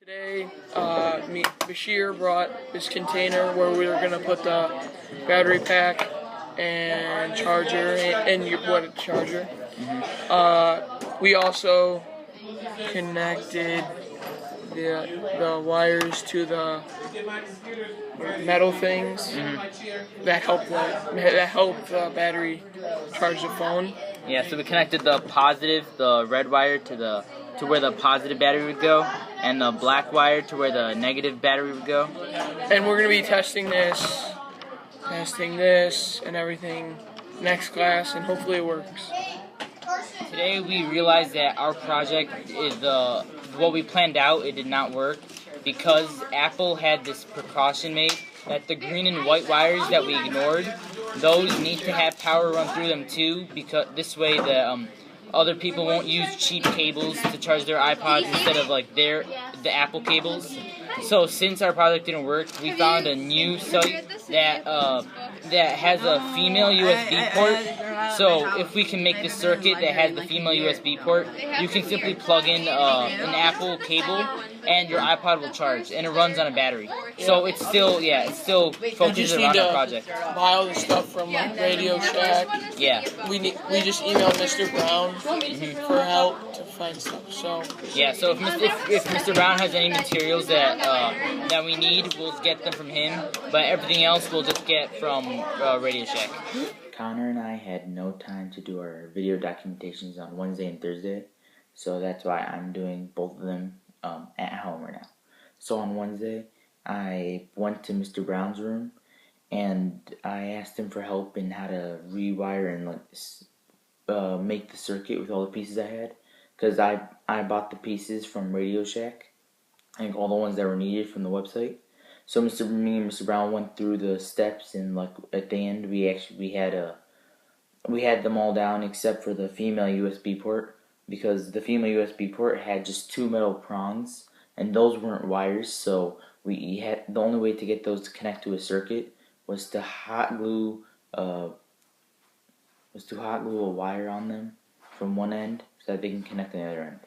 Today, Bashir brought this container where we were going to put the battery pack and charger charger. We also connected the wires to the metal things that help the battery charge the phone. Yeah, so we connected the red wire to where the positive battery would go, and the black wire to where the negative battery would go. And we're gonna be testing this and everything next class, and hopefully it works. Today we realized that our project is what we planned out. It did not work because Apple had this precaution made that the green and white wires that we ignored, those need to have power run through them too, because this way the other people won't use cheap cables to charge their iPods instead of like the Apple cables. So since our project didn't work, we found a new site that has a female USB port. So if we can make this circuit that has the female USB port, you can simply plug in an Apple cable and your iPod will charge, and it runs on a battery. So it's still focuses around our project. Buy all the stuff from Radio Shack. Yeah. We just emailed Mr. Brown for help to find stuff. So yeah. So if Mr. Brown has any materials that we need, we'll get them from him. But everything else we'll just get from Radio Shack. Connor and I had no time to do our video documentations on Wednesday and Thursday, so that's why I'm doing both of them at home right now. So on Wednesday, I went to Mr. Brown's room and I asked him for help in how to rewire and make the circuit with all the pieces I had, because I bought the pieces from Radio Shack, like all the ones that were needed from the website. So me and Mr. Brown went through the steps, and like at the end we had them all down except for the female USB port, because the female USB port had just two metal prongs and those weren't wires. So the only way to get those to connect to a circuit was to hot glue a wire on them from one end so that they can connect to the other end.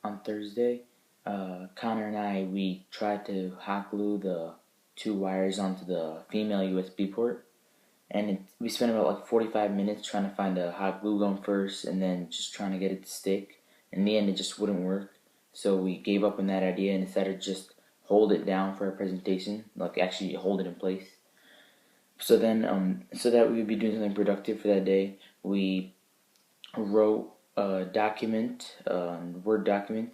On Thursday, Connor and we tried to hot glue the two wires onto the female USB port, and we spent about like 45 minutes trying to find a hot glue gun first and then just trying to get it to stick. In the end, it just wouldn't work, so we gave up on that idea and decided to just hold it down for our presentation, like actually hold it in place. So then, so that we would be doing something productive for that day, we wrote a document, Word document,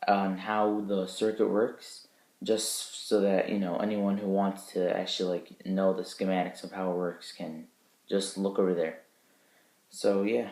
on how the circuit works, just so that anyone who wants to actually know the schematics of how it works can just look over there. So yeah.